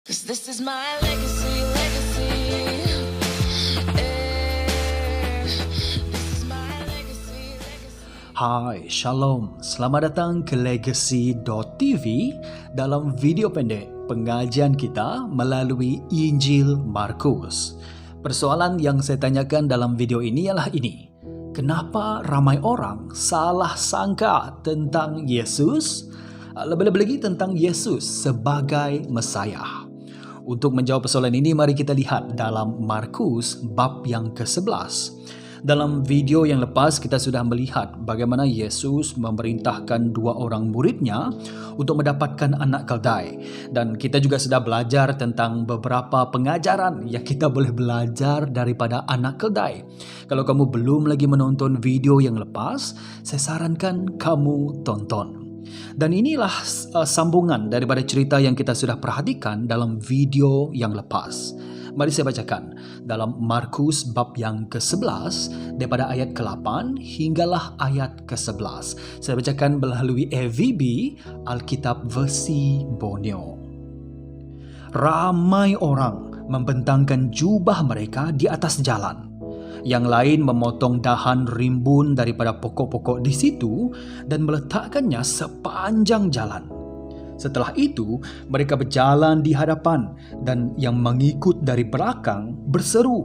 'Cause this is my legacy. This is my legacy. Hai, Shalom. Selamat datang ke Legacy.tv dalam video pendek pengajian kita melalui Injil Markus. Persoalan yang saya tanyakan dalam video ini ialah ini. Kenapa ramai orang salah sangka tentang Yesus? Lebih-lebih lagi tentang Yesus sebagai Mesias. Untuk menjawab persoalan ini, mari kita lihat dalam Markus bab yang ke-11. Dalam video yang lepas, kita sudah melihat bagaimana Yesus memerintahkan dua orang muridnya untuk mendapatkan anak keldai. Dan kita juga sudah belajar tentang beberapa pengajaran yang kita boleh belajar daripada anak keldai. Kalau kamu belum lagi menonton video yang lepas, saya sarankan kamu tonton. Dan inilah sambungan daripada cerita yang kita sudah perhatikan dalam video yang lepas. Mari saya bacakan dalam Markus bab yang ke-11 daripada ayat ke-8 hinggalah ayat ke-11. Saya bacakan melalui AVB Alkitab versi Borneo. Ramai orang membentangkan jubah mereka di atas jalan. Yang lain memotong dahan rimbun daripada pokok-pokok di situ dan meletakkannya sepanjang jalan. Setelah itu, mereka berjalan di hadapan dan yang mengikut dari belakang berseru,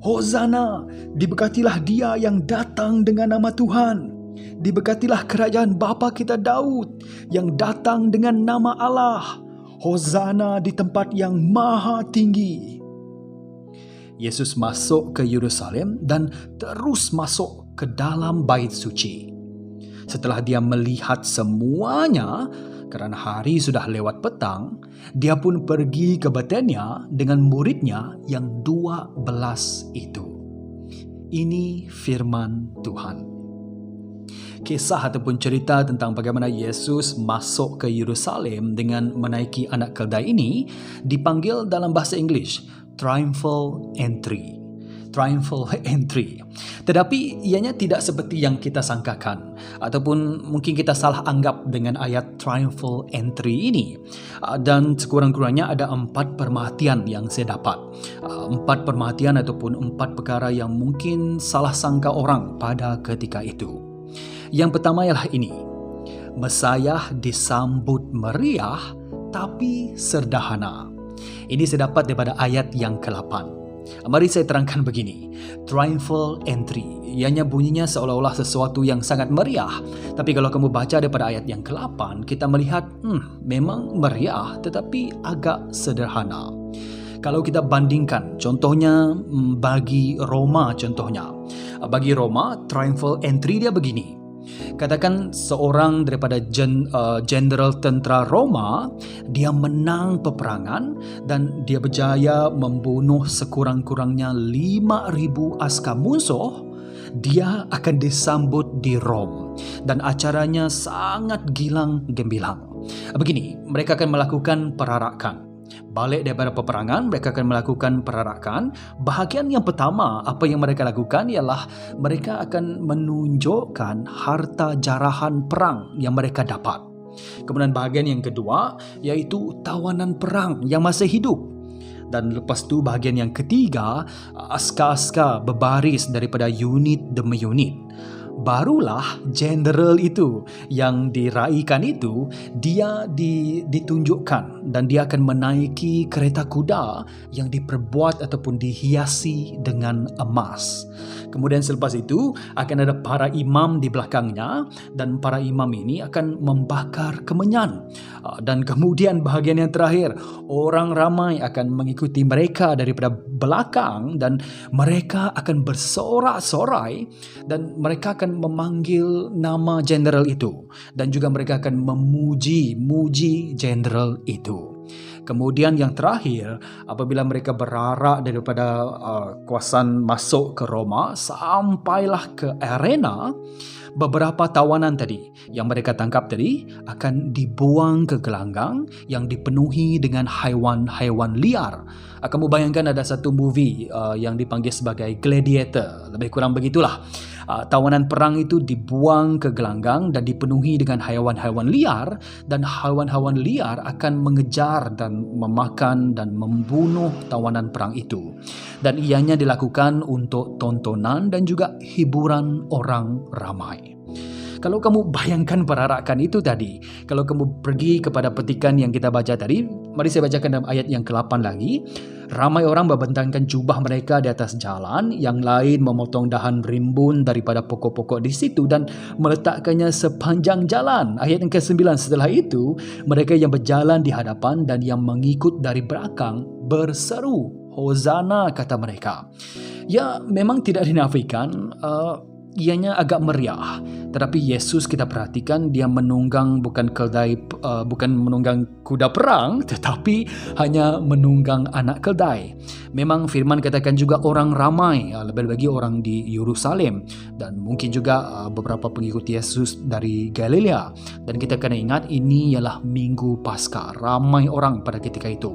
"Hosana, diberkatilah dia yang datang dengan nama Tuhan. Diberkatilah kerajaan bapa kita Daud yang datang dengan nama Allah. Hosana di tempat yang maha tinggi." Yesus masuk ke Yerusalem dan terus masuk ke dalam bait suci. Setelah dia melihat semuanya, kerana hari sudah lewat petang, dia pun pergi ke Betania dengan muridnya yang 12 itu. Ini firman Tuhan. Kisah ataupun cerita tentang bagaimana Yesus masuk ke Yerusalem dengan menaiki anak keldai ini dipanggil dalam bahasa Inggeris Triumphal Entry. Triumphal Entry. Tetapi ianya tidak seperti yang kita sangkakan ataupun mungkin kita salah anggap dengan ayat Triumphal Entry ini. Dan sekurang-kurangnya ada 4 perhatian yang saya dapat. 4 perhatian ataupun 4 perkara yang mungkin salah sangka orang pada ketika itu. Yang pertama ialah ini. Mesias disambut meriah tapi sederhana. Ini saya dapat daripada ayat yang ke-8. Mari saya terangkan begini. Triumphal Entry. Ianya bunyinya seolah-olah sesuatu yang sangat meriah. Tapi kalau kamu baca daripada ayat yang ke-8, kita melihat memang meriah tetapi agak sederhana. Kalau kita bandingkan, contohnya bagi Roma contohnya. Bagi Roma, Triumphal Entry dia begini. Katakan seorang daripada jenderal tentera Roma, dia menang peperangan dan dia berjaya membunuh sekurang-kurangnya 5,000 askar musuh. Dia akan disambut di Rom dan acaranya sangat gilang gemilang. Begini, mereka akan melakukan perarakan. Balik daripada peperangan, mereka akan melakukan perarakan. Bahagian yang pertama, apa yang mereka lakukan ialah mereka akan menunjukkan harta jarahan perang yang mereka dapat. Kemudian bahagian yang kedua, iaitu tawanan perang yang masih hidup. Dan lepas tu bahagian yang ketiga, askar-askar berbaris daripada unit demi unit. Barulah jenderal itu yang diraikan itu, dia ditunjukkan dan dia akan menaiki kereta kuda yang diperbuat ataupun dihiasi dengan emas. Kemudian selepas itu akan ada para imam di belakangnya dan para imam ini akan membakar kemenyan. Dan kemudian bahagian yang terakhir, orang ramai akan mengikuti mereka daripada belakang dan mereka akan bersorak-sorai dan mereka akan memanggil nama jenderal itu dan juga mereka akan memuji jenderal itu. Kemudian yang terakhir, apabila mereka berarak daripada kawasan masuk ke Roma sampailah ke arena, beberapa tawanan tadi yang mereka tangkap tadi akan dibuang ke gelanggang yang dipenuhi dengan haiwan-haiwan liar. Kamu bayangkan ada satu movie yang dipanggil sebagai Gladiator, lebih kurang begitulah. Tawanan perang itu dibuang ke gelanggang dan dipenuhi dengan haiwan-haiwan liar, dan haiwan-haiwan liar akan mengejar dan memakan dan membunuh tawanan perang itu. Dan ianya dilakukan untuk tontonan dan juga hiburan orang ramai. Kalau kamu bayangkan perarakan itu tadi, kalau kamu pergi kepada petikan yang kita baca tadi, mari saya bacakan dalam ayat yang ke-8 lagi. Ramai orang membentangkan jubah mereka di atas jalan, yang lain memotong dahan rimbun daripada pokok-pokok di situ dan meletakkannya sepanjang jalan. Ayat yang ke-9, setelah itu, mereka yang berjalan di hadapan dan yang mengikut dari belakang berseru, Hosana, kata mereka. Ya, memang tidak dinafikan, ianya agak meriah, tetapi Yesus kita perhatikan dia menunggang bukan menunggang kuda perang, tetapi hanya menunggang anak keldai. Memang firman katakan juga orang ramai, lebih-lebih orang di Yerusalem, dan mungkin juga beberapa pengikut Yesus dari Galilea. Dan kita kena ingat ini ialah Minggu Paskah, ramai orang pada ketika itu,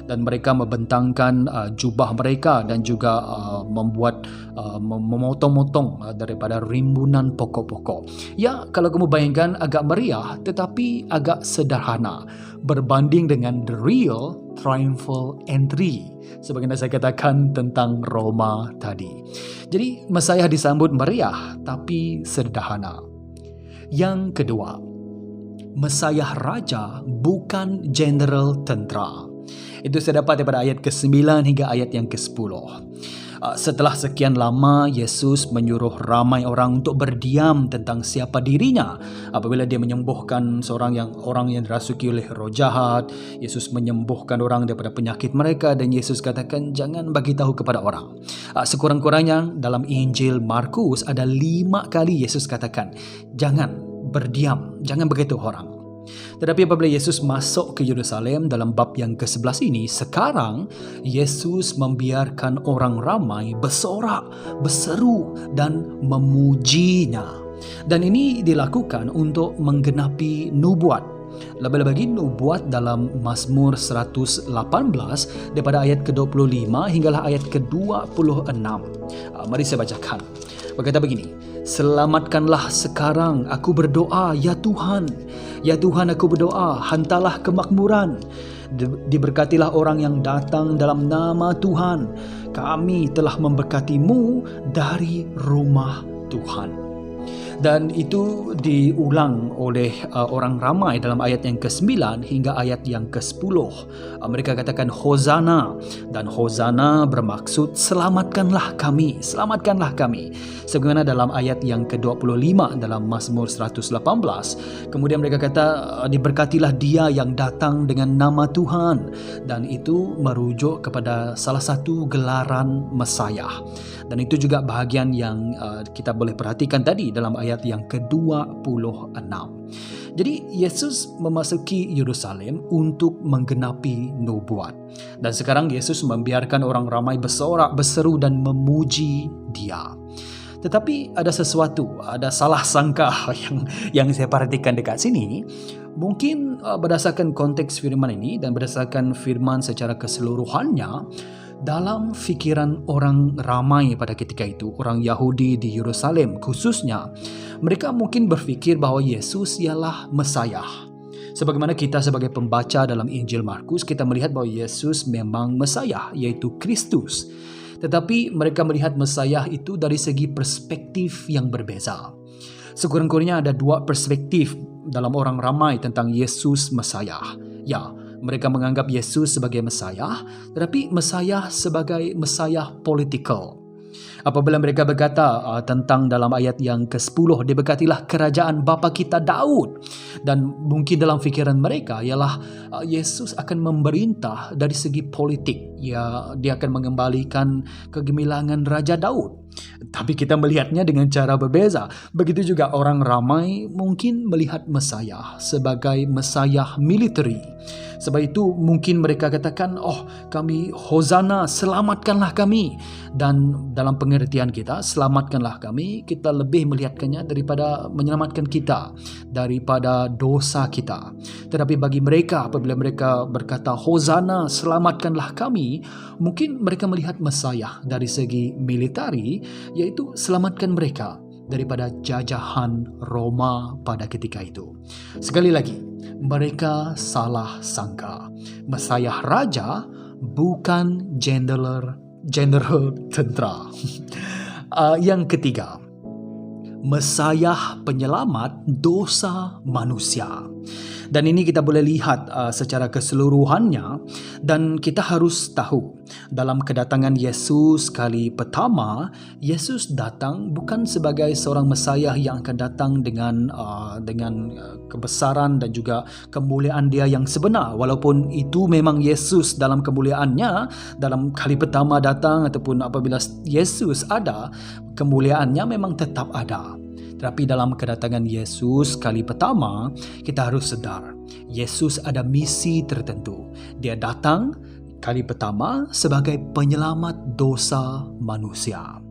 dan mereka membentangkan jubah mereka dan juga memotong-motong daripada rimbunan pokok-pokok. Ya, kalau kamu bayangkan agak meriah tetapi agak sederhana berbanding dengan the real triumphal entry, sebagaimana saya katakan tentang Roma tadi. Jadi Mesias disambut meriah tapi sederhana. Yang kedua, Mesias raja bukan general tentera. Itu saya dapat daripada ayat ke-9 hingga ayat yang ke-10. Setelah sekian lama, Yesus menyuruh ramai orang untuk berdiam tentang siapa dirinya. Apabila dia menyembuhkan orang yang dirasuki oleh roh jahat, Yesus menyembuhkan orang daripada penyakit mereka, dan Yesus katakan jangan bagi tahu kepada orang. Sekurang-kurangnya dalam Injil Markus ada 5 kali Yesus katakan jangan berdiam, jangan beritahu orang. Tetapi apabila Yesus masuk ke Yerusalem dalam bab yang ke-11 ini, sekarang Yesus membiarkan orang ramai bersorak, berseru dan memujinya. Dan ini dilakukan untuk menggenapi nubuat. Lebih-lebih nubuat dalam Mazmur 118 daripada ayat ke-25 hinggalah ayat ke-26. Mari saya bacakan. Berkata begini, selamatkanlah sekarang, aku berdoa, ya Tuhan. Ya Tuhan, aku berdoa, hantarlah kemakmuran. Diberkatilah orang yang datang dalam nama Tuhan. Kami telah memberkatimu dari rumah Tuhan. Dan itu diulang oleh orang ramai dalam ayat yang ke-9 hingga ayat yang ke-10. Mereka katakan Hosana, dan Hosana bermaksud selamatkanlah kami, selamatkanlah kami. Sebagaimana dalam ayat yang ke-25 dalam Mazmur 118. Kemudian mereka kata diberkatilah dia yang datang dengan nama Tuhan, dan itu merujuk kepada salah satu gelaran Mesias. Dan itu juga bahagian yang kita boleh perhatikan tadi dalam ayat yang ke-26. Jadi Yesus memasuki Yerusalem untuk menggenapi nubuat. Dan sekarang Yesus membiarkan orang ramai bersorak, berseru dan memuji dia. Tetapi ada sesuatu, ada salah sangka yang saya perhatikan dekat sini. Mungkin berdasarkan konteks firman ini dan berdasarkan firman secara keseluruhannya, dalam fikiran orang ramai pada ketika itu, orang Yahudi di Yerusalem khususnya, mereka mungkin berfikir bahawa Yesus ialah Mesias. Sebagaimana kita sebagai pembaca dalam Injil Markus, kita melihat bahawa Yesus memang Mesias, yaitu Kristus. Tetapi mereka melihat Mesias itu dari segi perspektif yang berbeza. Sekurang-kurangnya ada 2 perspektif dalam orang ramai tentang Yesus Mesias. Ya, mereka menganggap Yesus sebagai Mesias, tetapi Mesias sebagai Mesias politikal. Apabila mereka berkata tentang dalam ayat yang ke-10, diberkatilah kerajaan bapa kita Daud. Dan mungkin dalam fikiran mereka ialah Yesus akan memerintah dari segi politik. Ya, dia akan mengembalikan kegemilangan Raja Daud. Tapi kita melihatnya dengan cara berbeza. Begitu juga orang ramai mungkin melihat Mesias sebagai Mesias militeri. Sebab itu mungkin mereka katakan, kami Hosana, selamatkanlah kami. Dan dalam pengertian kita, selamatkanlah kami, kita lebih melihatkannya daripada menyelamatkan kita daripada dosa kita. Tetapi bagi mereka, apabila mereka berkata Hosana, selamatkanlah kami, mungkin mereka melihat Mesias dari segi militari, yaitu selamatkan mereka daripada jajahan Roma pada ketika itu. Sekali lagi, mereka salah sangka. Mesias Raja bukan general tentera. Yang ketiga, Mesias penyelamat dosa manusia. Dan ini kita boleh lihat secara keseluruhannya, dan kita harus tahu dalam kedatangan Yesus kali pertama, Yesus datang bukan sebagai seorang Mesias yang akan datang dengan kebesaran dan juga kemuliaan dia yang sebenar. Walaupun itu memang Yesus dalam kemuliaannya dalam kali pertama datang, ataupun apabila Yesus ada, kemuliaannya memang tetap ada. Tetapi dalam kedatangan Yesus kali pertama, kita harus sedar, Yesus ada misi tertentu. Dia datang kali pertama sebagai penyelamat dosa manusia.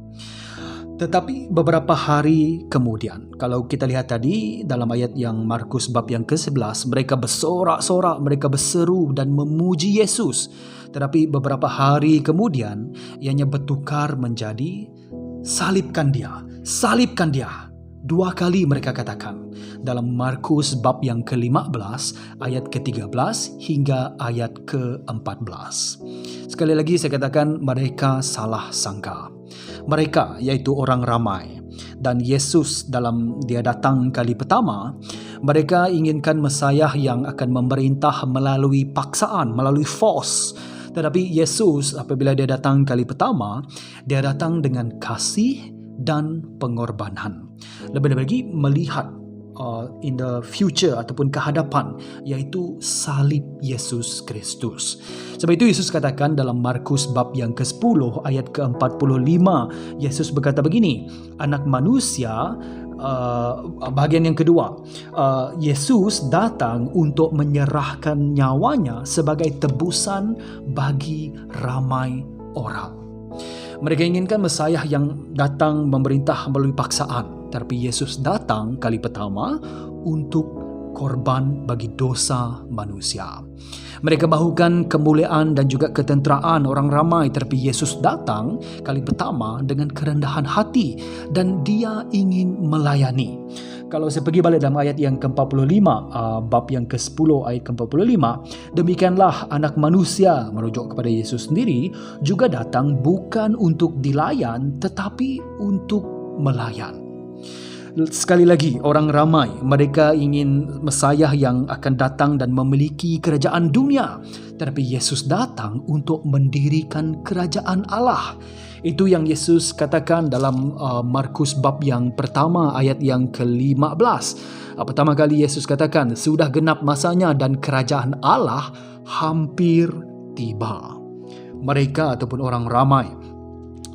Tetapi beberapa hari kemudian, kalau kita lihat tadi dalam ayat yang Markus bab yang ke-11, mereka bersorak-sorak, mereka berseru dan memuji Yesus. Tetapi beberapa hari kemudian, ianya bertukar menjadi salibkan dia, salibkan dia. 2 kali mereka katakan dalam Markus bab yang ke-15 ayat ke-13 hingga ayat ke-14. Sekali lagi saya katakan, mereka salah sangka. Mereka iaitu orang ramai, dan Yesus dalam dia datang kali pertama, mereka inginkan Mesias yang akan memerintah melalui paksaan, melalui force. Tetapi Yesus apabila dia datang kali pertama, dia datang dengan kasih dan pengorbanan. Lebih lagi melihat in the future ataupun kehadapan, iaitu salib Yesus Kristus. Sebab itu Yesus katakan dalam Markus bab yang ke-10 ayat ke-45, Yesus berkata begini, anak manusia, bahagian yang kedua, Yesus datang untuk menyerahkan nyawanya sebagai tebusan bagi ramai orang. Mereka inginkan Mesias yang datang memerintah melalui paksaan, tetapi Yesus datang kali pertama untuk korban bagi dosa manusia. Mereka mahukan kemuliaan dan juga ketenteraan orang ramai, tetapi Yesus datang kali pertama dengan kerendahan hati dan dia ingin melayani. Kalau saya pergi balik dalam ayat yang ke-45, bab yang ke-10 ayat ke-45, demikianlah anak manusia, merujuk kepada Yesus sendiri, juga datang bukan untuk dilayan tetapi untuk melayan. Sekali lagi, orang ramai, mereka ingin Mesias yang akan datang dan memiliki kerajaan dunia. Tetapi Yesus datang untuk mendirikan kerajaan Allah. Itu yang Yesus katakan dalam Markus bab yang pertama ayat yang ke-15. Pertama kali Yesus katakan, sudah genap masanya dan kerajaan Allah hampir tiba. Mereka ataupun orang ramai,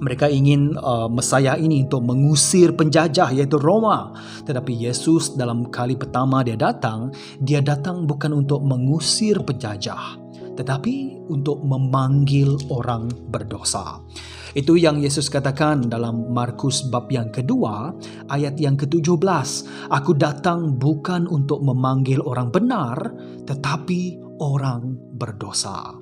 mereka ingin Mesias ini untuk mengusir penjajah iaitu Roma. Tetapi Yesus dalam kali pertama dia datang bukan untuk mengusir penjajah, tetapi untuk memanggil orang berdosa. Itu yang Yesus katakan dalam Markus bab yang kedua ayat yang ke-17. Aku datang bukan untuk memanggil orang benar, tetapi orang berdosa.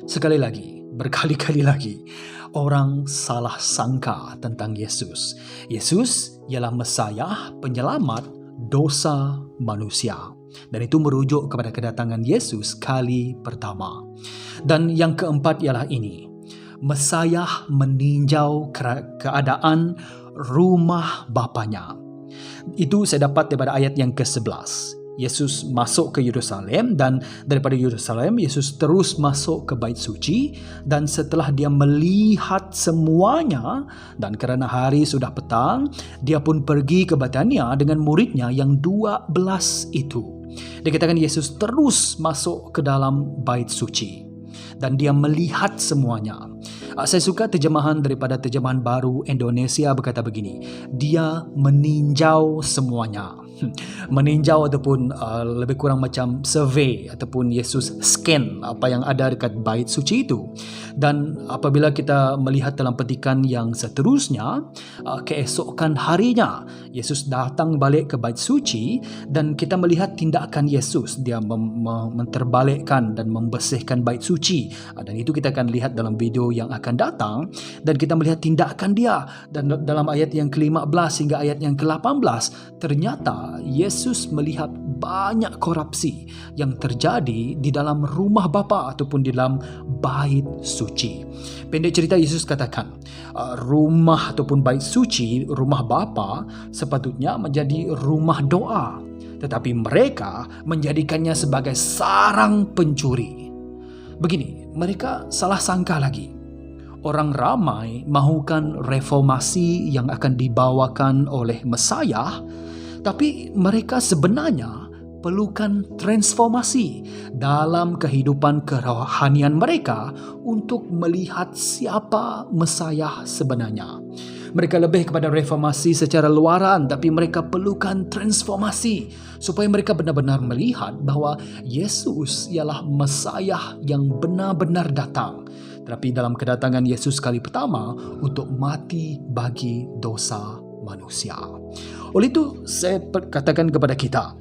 Sekali lagi, berkali-kali lagi, orang salah sangka tentang Yesus. Yesus ialah Mesias penyelamat dosa manusia. Dan itu merujuk kepada kedatangan Yesus kali pertama. Dan yang keempat ialah ini, Mesias meninjau keadaan rumah Bapanya. Itu saya dapat daripada ayat yang ke-11. Yesus masuk ke Yerusalem, dan daripada Yerusalem Yesus terus masuk ke Bait Suci, dan setelah dia melihat semuanya dan kerana hari sudah petang, dia pun pergi ke Betania dengan muridnya yang 12 itu. Dikatakan Yesus terus masuk ke dalam Bait Suci dan dia melihat semuanya. Saya suka terjemahan daripada terjemahan baru Indonesia berkata begini, dia meninjau semuanya. meninjau ataupun lebih kurang macam survey ataupun Yesus scan apa yang ada dekat bait suci itu. Dan apabila kita melihat dalam petikan yang seterusnya, keesokan harinya Yesus datang balik ke bait suci dan kita melihat tindakan Yesus. Dia menterbalikkan dan membersihkan bait suci, dan itu kita akan lihat dalam video yang akan datang. Dan kita melihat tindakan dia, dan dalam ayat yang ke-15 hingga ayat yang ke-18 ternyata Yesus melihat banyak korupsi yang terjadi di dalam rumah Bapa ataupun di dalam bait suci. Pendek cerita, Yesus katakan rumah ataupun bait suci, rumah Bapa sepatutnya menjadi rumah doa, tetapi mereka menjadikannya sebagai sarang pencuri. Begini, mereka salah sangka lagi. Orang ramai mahukan reformasi yang akan dibawakan oleh Mesias, tapi mereka sebenarnya perlukan transformasi dalam kehidupan kerohanian mereka untuk melihat siapa Mesias sebenarnya. Mereka lebih kepada reformasi secara luaran, tapi mereka perlukan transformasi supaya mereka benar-benar melihat bahawa Yesus ialah Mesias yang benar-benar datang. Tetapi dalam kedatangan Yesus kali pertama untuk mati bagi dosa manusia. Oleh itu, saya katakan kepada kita,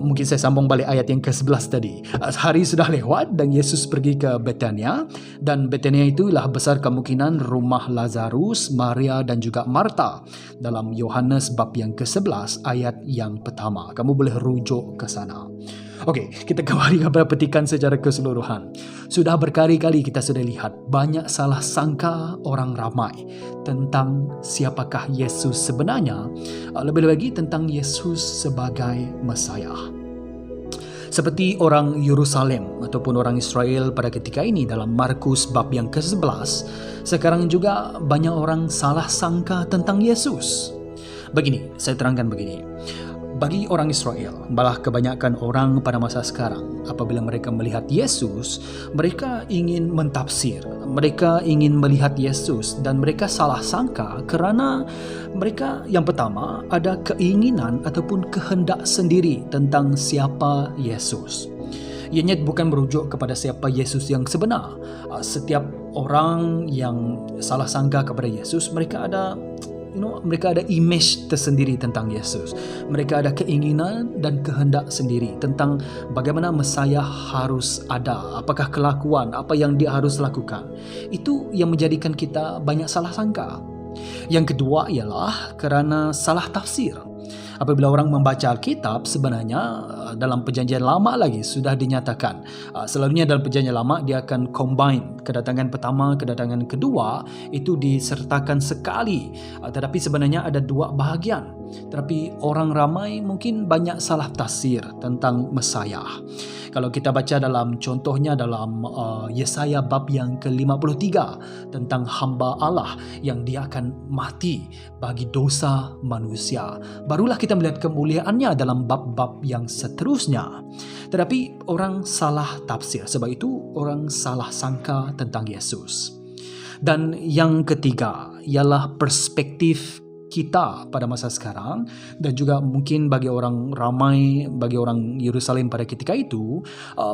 mungkin saya sambung balik ayat yang ke-11 tadi. Hari sudah lewat dan Yesus pergi ke Betania, dan Betania itu ialah besar kemungkinan rumah Lazarus, Maria dan juga Marta dalam Yohanes bab yang ke-11 ayat yang pertama. Kamu boleh rujuk ke sana. Okey, kita kembali kepada petikan secara keseluruhan. Sudah berkali-kali kita sudah lihat banyak salah sangka orang ramai tentang siapakah Yesus sebenarnya, lebih lagi tentang Yesus sebagai Mesias. Seperti orang Yerusalem ataupun orang Israel pada ketika ini dalam Markus bab yang ke-11, sekarang juga banyak orang salah sangka tentang Yesus. Begini, saya terangkan begini. Bagi orang Israel, malah kebanyakan orang pada masa sekarang, apabila mereka melihat Yesus, mereka ingin mentafsir, mereka ingin melihat Yesus, dan mereka salah sangka kerana mereka yang pertama ada keinginan ataupun kehendak sendiri tentang siapa Yesus. Ianya bukan merujuk kepada siapa Yesus yang sebenar. Setiap orang yang salah sangka kepada Yesus, mereka ada image tersendiri tentang Yesus. Mereka ada keinginan dan kehendak sendiri tentang bagaimana Mesias harus ada, apakah kelakuan, apa yang dia harus lakukan. Itu yang menjadikan kita banyak salah sangka. Yang kedua ialah kerana salah tafsir. Apabila orang membaca Alkitab, sebenarnya dalam perjanjian lama lagi sudah dinyatakan, selalunya dalam perjanjian lama dia akan combine kedatangan pertama, kedatangan kedua itu disertakan sekali, tetapi sebenarnya ada dua bahagian. Tetapi orang ramai mungkin banyak salah tafsir tentang Mesias. Kalau kita baca dalam contohnya dalam Yesaya bab yang ke-53 tentang hamba Allah yang dia akan mati bagi dosa manusia, barulah kita melihat kemuliaannya dalam bab-bab yang seterusnya. Tetapi orang salah tafsir, sebab itu orang salah sangka tentang Yesus. Dan yang ketiga ialah perspektif kita pada masa sekarang, dan juga mungkin bagi orang ramai, bagi orang Yerusalem pada ketika itu,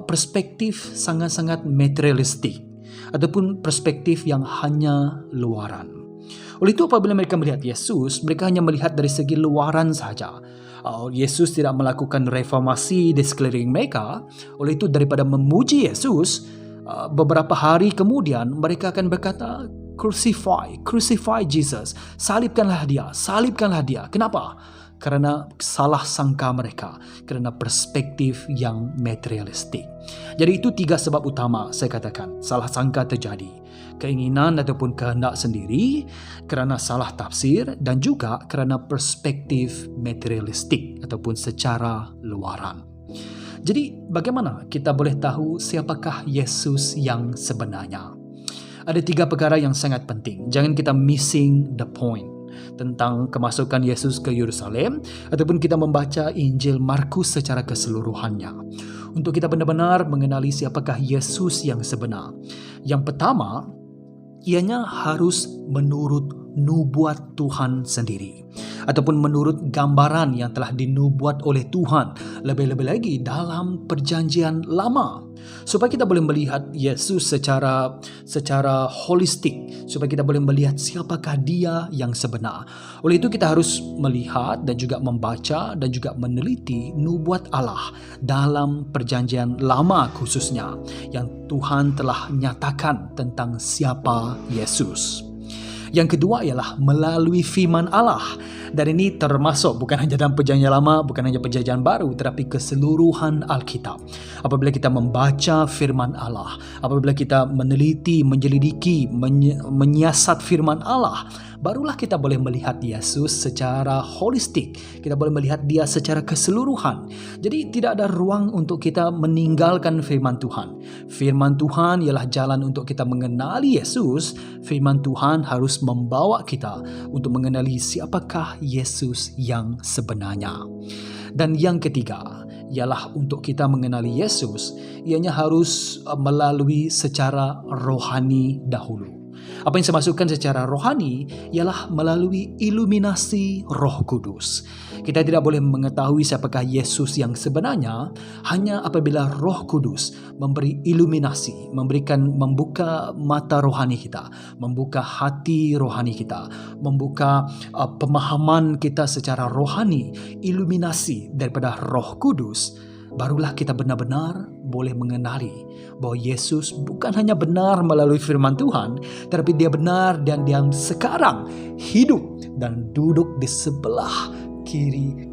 perspektif sangat-sangat materialistik ataupun perspektif yang hanya luaran. Oleh itu apabila mereka melihat Yesus, mereka hanya melihat dari segi luaran sahaja. Yesus tidak melakukan reformasi di sekeliling mereka. Oleh itu daripada memuji Yesus, beberapa hari kemudian mereka akan berkata, Crucify Jesus. Salibkanlah dia. Kenapa? Kerana salah sangka mereka, kerana perspektif yang materialistik. Jadi itu tiga sebab utama saya katakan salah sangka terjadi. Keinginan ataupun kehendak sendiri, kerana salah tafsir, dan juga kerana perspektif materialistik ataupun secara luaran. Jadi bagaimana kita boleh tahu siapakah Yesus yang sebenarnya? Ada tiga perkara yang sangat penting. Jangan kita missing the point tentang kemasukan Yesus ke Yerusalem ataupun kita membaca Injil Markus secara keseluruhannya. Untuk kita benar-benar mengenali siapakah Yesus yang sebenar. Yang pertama, ianya harus menurut nubuat Tuhan sendiri. ataupun menurut gambaran yang telah dinubuat oleh Tuhan, lebih-lebih lagi dalam perjanjian lama, supaya kita boleh melihat Yesus secara holistik, supaya kita boleh melihat siapakah Dia yang sebenar. Oleh itu kita harus melihat dan juga membaca dan juga meneliti nubuat Allah dalam perjanjian lama khususnya, yang Tuhan telah nyatakan tentang siapa Yesus. Yang kedua ialah melalui firman Allah. Dan ini termasuk bukan hanya dalam perjanjian lama, bukan hanya perjanjian baru, tetapi keseluruhan Alkitab. Apabila kita membaca firman Allah, apabila kita meneliti, menyelidiki, menyiasat firman Allah, barulah kita boleh melihat Yesus secara holistik. Kita boleh melihat Dia secara keseluruhan. Jadi tidak ada ruang untuk kita meninggalkan firman Tuhan. Firman Tuhan ialah jalan untuk kita mengenali Yesus. Firman Tuhan harus membawa kita untuk mengenali siapakah Yesus yang sebenarnya. Dan yang ketiga ialah untuk kita mengenali Yesus, ianya harus melalui secara rohani dahulu. Apa yang saya maksudkan secara rohani ialah melalui iluminasi Roh Kudus. Kita tidak boleh mengetahui siapakah Yesus yang sebenarnya hanya apabila Roh Kudus memberi iluminasi, membuka mata rohani kita, membuka hati rohani kita, membuka pemahaman kita secara rohani, iluminasi daripada Roh Kudus. Barulah kita benar-benar boleh mengenali bahwa Yesus bukan hanya benar melalui firman Tuhan, tetapi Dia benar dan Dia sekarang hidup dan duduk di sebelah kiri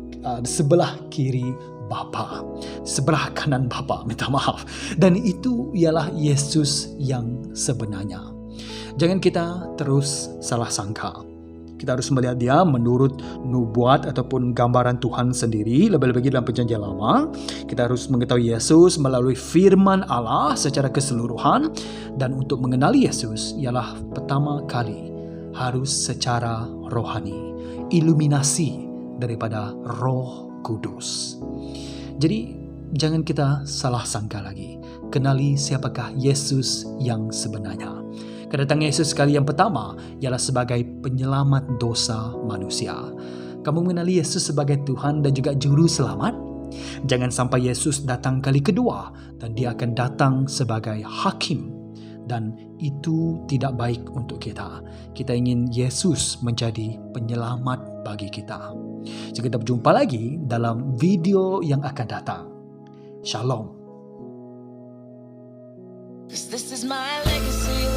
Bapa, sebelah kanan Bapa, minta maaf. Dan itu ialah Yesus yang sebenarnya. Jangan kita terus salah sangka. Kita harus melihat Dia menurut nubuat ataupun gambaran Tuhan sendiri, lebih-lebih dalam perjanjian lama. Kita harus mengetahui Yesus melalui firman Allah secara keseluruhan. Dan untuk mengenali Yesus ialah pertama kali harus secara rohani, iluminasi daripada Roh Kudus. Jadi jangan kita salah sangka lagi. Kenali siapakah Yesus yang sebenarnya. Kedatangan Yesus kali yang pertama ialah sebagai penyelamat dosa manusia. Kamu mengenali Yesus sebagai Tuhan dan juga Juru Selamat? Jangan sampai Yesus datang kali kedua dan Dia akan datang sebagai hakim. Dan itu tidak baik untuk kita. Kita ingin Yesus menjadi penyelamat bagi kita. Jadi kita berjumpa lagi dalam video yang akan datang. Shalom. This is my legacy.